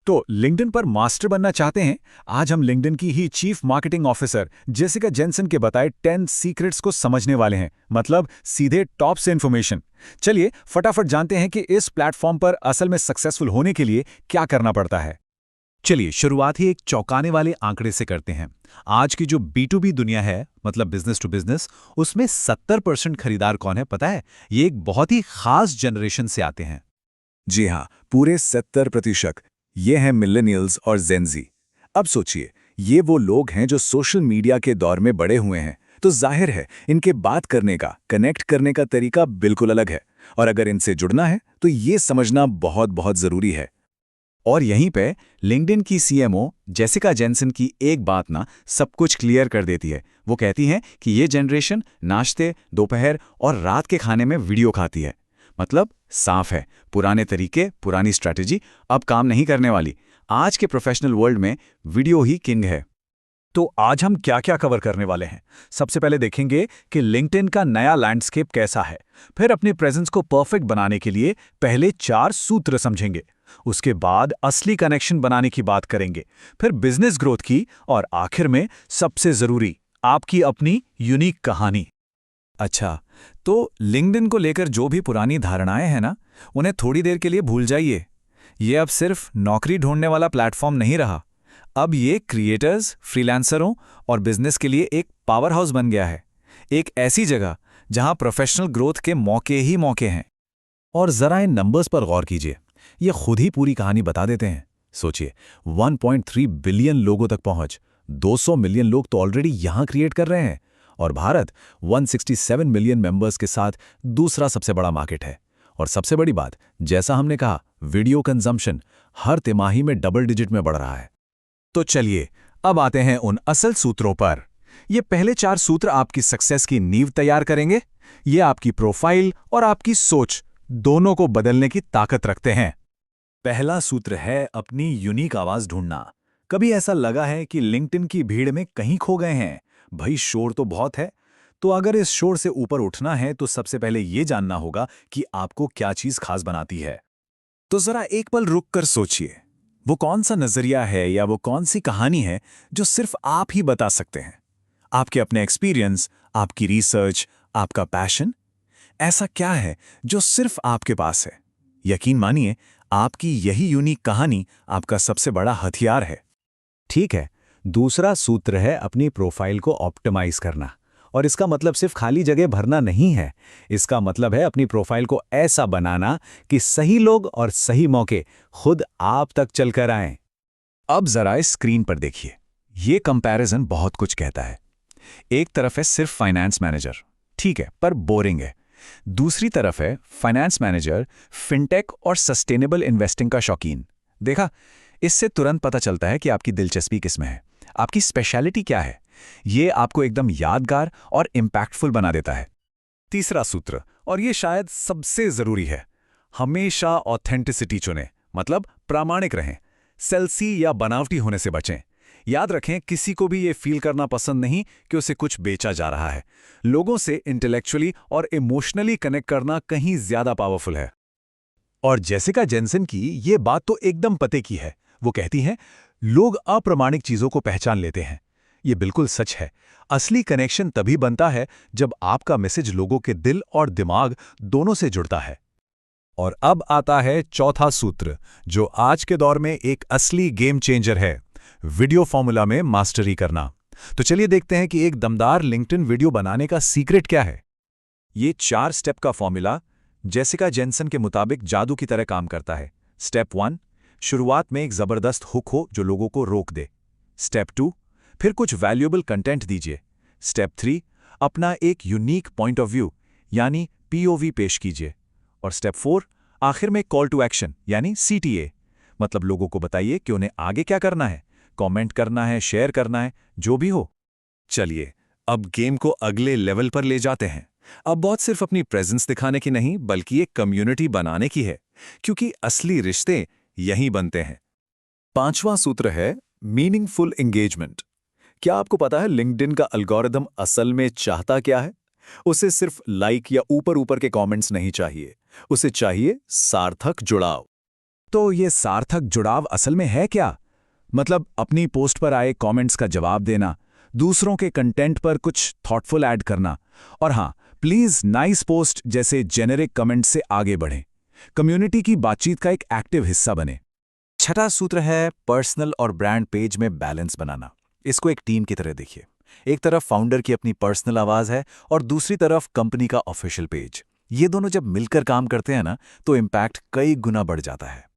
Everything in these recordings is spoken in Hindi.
तो लिंक्डइन पर मास्टर बनना चाहते हैं? आज हम लिंक्डइन की ही chief marketing officer Jessica Jensen के बताए 10 सीक्रेट्स को समझने वाले हैं, मतलब सीधे टॉप से इन्फॉर्मेशन। चलिए फटाफट जानते हैं कि इस प्लेटफॉर्म पर असल में सक्सेसफुल होने के लिए क्या करना पड़ता है। चलिए शुरुआत ही एक चौंकाने वाले आंकड़े से करते हैं। आज की जो B2B दुनिया है, मतलब बिजनेस टू बिजनेस, उसमें 70% खरीदार कौन है पता है? ये एक बहुत ही खास जनरेशन से आते हैं। जी हाँ, पूरे 70%। ये हैं मिलेनियल्स और जेनजी। अब सोचिए, ये वो लोग हैं जो सोशल मीडिया के दौर में बड़े हुए हैं, तो जाहिर है इनके बात करने का, कनेक्ट करने का तरीका बिल्कुल अलग है। और अगर इनसे जुड़ना है तो ये समझना बहुत बहुत ज़रूरी है। और यहीं पे लिंक्डइन की CMO जेसिका जेनसन की एक बात ना सब कुछ क्लियर कर देती है। वो कहती हैं कि ये जनरेशन नाश्ते, दोपहर और रात के खाने में वीडियो खाती है। मतलब साफ है, पुराने तरीके, पुरानी स्ट्रैटेजी अब काम नहीं करने वाली। आज के प्रोफेशनल वर्ल्ड में वीडियो ही किंग है। तो आज हम क्या क्या कवर करने वाले हैं? सबसे पहले देखेंगे कि लिंक्डइन का नया लैंडस्केप कैसा है। फिर अपनी प्रेजेंस को परफेक्ट बनाने के लिए पहले 4 सूत्र समझेंगे। उसके बाद असली कनेक्शन बनाने की बात करेंगे, फिर बिजनेस ग्रोथ की, और आखिर में सबसे जरूरी, आपकी अपनी यूनिक कहानी। अच्छा, तो लिंक्डइन को लेकर जो भी पुरानी धारणाएं हैं ना, उन्हें थोड़ी देर के लिए भूल जाइए। ये अब सिर्फ नौकरी ढूंढने वाला प्लेटफॉर्म नहीं रहा। अब ये क्रिएटर्स, फ्रीलांसरों और बिजनेस के लिए एक पावर हाउस बन गया है। एक ऐसी जगह जहां प्रोफेशनल ग्रोथ के मौके ही मौके हैं। और जरा इन नंबर्स पर गौर कीजिए, ये खुद ही पूरी कहानी बता देते हैं। सोचिए, 1.3 बिलियन लोगों तक पहुंच, 200 मिलियन लोग तो ऑलरेडी यहां क्रिएट कर रहे हैं। और भारत 167 मिलियन मेंबर्स के साथ दूसरा सबसे बड़ा मार्केट है। और सबसे बड़ी बात, जैसा हमने कहा, वीडियो कंजम्पशन हर तिमाही में डबल डिजिट में बढ़ रहा है। तो चलिए अब आते हैं उन असल सूत्रों पर। ये पहले 4 सूत्र आपकी सक्सेस की नींव तैयार करेंगे। ये आपकी प्रोफाइल और आपकी सोच दोनों को बदलने की ताकत रखते हैं। पहला सूत्र है अपनी यूनिक आवाज ढूंढना। कभी ऐसा लगा है कि लिंक्डइन की भीड़ में कहीं खो गए हैं? भाई शोर तो बहुत है। तो अगर इस शोर से ऊपर उठना है तो सबसे पहले ये जानना होगा कि आपको क्या चीज खास बनाती है। तो जरा एक पल रुक कर सोचिए, वो कौन सा नजरिया है या वो कौन सी कहानी है जो सिर्फ आप ही बता सकते हैं? आपके अपने एक्सपीरियंस, आपकी रिसर्च, आपका पैशन। ऐसा क्या है जो सिर्फ आपके पास है? यकीन मानिए, आपकी यही यूनिक कहानी आपका सबसे बड़ा हथियार है। ठीक है, दूसरा सूत्र है अपनी प्रोफाइल को ऑप्टिमाइज करना। और इसका मतलब सिर्फ खाली जगह भरना नहीं है। इसका मतलब है अपनी प्रोफाइल को ऐसा बनाना कि सही लोग और सही मौके खुद आप तक चलकर आएं। अब जरा इस स्क्रीन पर देखिए, ये कंपैरिजन बहुत कुछ कहता है। एक तरफ है सिर्फ फाइनेंस मैनेजर, ठीक है, पर बोरिंग है। दूसरी तरफ है फाइनेंस मैनेजर, फिनटेक और सस्टेनेबल इन्वेस्टिंग का शौकीन। देखा, इससे तुरंत पता चलता है कि आपकी दिलचस्पी किसमें है, आपकी स्पेशलिटी क्या है। ये आपको एकदम यादगार और इम्पैक्टफुल बना देता है। तीसरा सूत्र, और ये शायद सबसे जरूरी है, हमेशा ऑथेंटिसिटी चुनें, मतलब प्रामाणिक रहें। सेल्सी या बनावटी होने से बचें। याद रखें, किसी को भी ये फील करना पसंद नहीं कि उसे कुछ बेचा जा रहा है। लोगों से इंटेलेक्चुअली और इमोशनली कनेक्ट करना कहीं ज्यादा पावरफुल है। और जेसिका जेनसन की ये बात तो एकदम पते की है। वो कहती हैं, लोग अप्रामाणिक चीजों को पहचान लेते हैं। ये बिल्कुल सच है। असली कनेक्शन तभी बनता है जब आपका मैसेज लोगों के दिल और दिमाग दोनों से जुड़ता है। और अब आता है चौथा सूत्र, जो आज के दौर में एक असली गेम चेंजर है, वीडियो फॉर्मूला में मास्टरी करना। तो चलिए देखते हैं कि एक दमदार लिंक्डइन वीडियो बनाने का सीक्रेट क्या है। ये 4 स्टेप का फॉर्मूला जेसिका जेनसन के मुताबिक जादू की तरह काम करता है। स्टेप 1, शुरुआत में एक जबरदस्त हुक हो जो लोगों को रोक दे। स्टेप 2, फिर कुछ वैल्यूएबल कंटेंट दीजिए। स्टेप 3, अपना एक यूनिक पॉइंट ऑफ व्यू यानी POV पेश कीजिए। और स्टेप 4, आखिर में कॉल टू एक्शन यानी CTA, मतलब लोगों को बताइए कि उन्हें आगे क्या करना है, कमेंट करना है, शेयर करना है, जो भी हो। चलिए अब गेम को अगले लेवल पर ले जाते हैं। अब बहुत सिर्फ अपनी प्रेजेंस दिखाने की नहीं, बल्कि एक कम्युनिटी बनाने की है, क्योंकि असली रिश्ते यहीं बनते हैं। 5वां सूत्र है मीनिंगफुल एंगेजमेंट। क्या आपको पता है लिंक्डइन का एल्गोरिदम असल में चाहता क्या है? उसे सिर्फ लाइक या ऊपर ऊपर के कमेंट्स नहीं चाहिए, उसे चाहिए सार्थक जुड़ाव। तो ये सार्थक जुड़ाव असल में है क्या? मतलब अपनी पोस्ट पर आए कमेंट्स का जवाब देना, दूसरों के कंटेंट पर कुछ थॉटफुल ऐड करना, और हाँ, प्लीज नाइस पोस्ट जैसे जेनेरिक कमेंट से आगे बढ़ें, कम्युनिटी की बातचीत का एक एक्टिव हिस्सा बने। छठा सूत्र है पर्सनल और ब्रांड पेज में बैलेंस बनाना। इसको एक टीम की तरह देखिए। एक तरफ फाउंडर की अपनी पर्सनल आवाज है और दूसरी तरफ कंपनी का ऑफिशियल पेज। ये दोनों जब मिलकर काम करते हैं ना, तो इम्पैक्ट कई गुना बढ़ जाता है।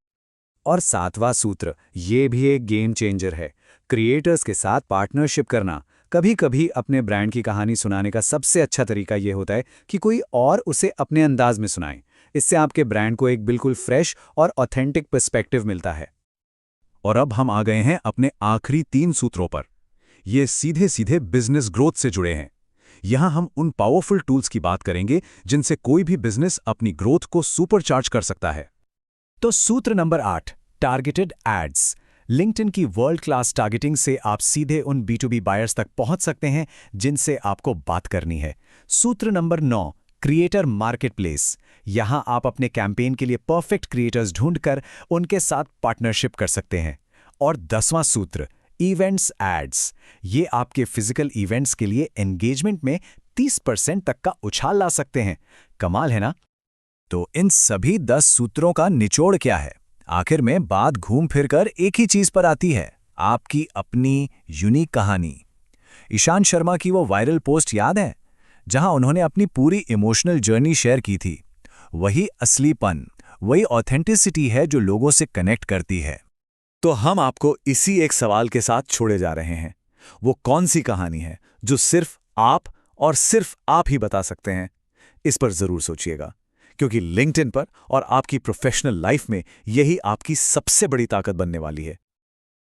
और सातवां सूत्र, ये भी एक गेम चेंजर है, क्रिएटर्स के साथ पार्टनरशिप करना। कभी कभी अपने ब्रांड की कहानी सुनाने का सबसे अच्छा तरीका ये होता है कि कोई और उसे अपने अंदाज में सुनाए। इससे आपके ब्रांड को एक बिल्कुल फ्रेश और ऑथेंटिक पर्सपेक्टिव मिलता है। और अब हम आ गए हैं अपने आखिरी 3 सूत्रों पर। ये सीधे सीधे बिजनेस ग्रोथ से जुड़े हैं। यहां हम उन पावरफुल टूल्स की बात करेंगे जिनसे कोई भी बिजनेस अपनी ग्रोथ को सुपरचार्ज कर सकता है। तो सूत्र नंबर 8, टारगेटेड एड्स। लिंक्डइन की वर्ल्ड क्लास टारगेटिंग से आप सीधे उन B2B बायर्स तक पहुंच सकते हैं जिनसे आपको बात करनी है। सूत्र नंबर 9, क्रिएटर मार्केटप्लेस। यहां आप अपने कैंपेन के लिए परफेक्ट क्रिएटर्स ढूंढकर उनके साथ पार्टनरशिप कर सकते हैं। और 10वां सूत्र, इवेंट्स एड्स। ये आपके फिजिकल इवेंट्स के लिए एंगेजमेंट में 30% तक का उछाल ला सकते हैं। कमाल है ना? तो इन सभी 10 सूत्रों का निचोड़ क्या है? आखिर में बात घूम फिरकर एक ही चीज पर आती है, आपकी अपनी यूनिक कहानी। ईशान शर्मा की वो वायरल पोस्ट याद है, जहां उन्होंने अपनी पूरी इमोशनल जर्नी शेयर की थी? वही असलीपन, वही ऑथेंटिसिटी है जो लोगों से कनेक्ट करती है। तो हम आपको इसी एक सवाल के साथ छोड़े जा रहे हैं। वो कौन सी कहानी है जो सिर्फ आप और सिर्फ आप ही बता सकते हैं? इस पर जरूर सोचिएगा, क्योंकि लिंक्डइन पर और आपकी प्रोफेशनल लाइफ में यही आपकी सबसे बड़ी ताकत बनने वाली है।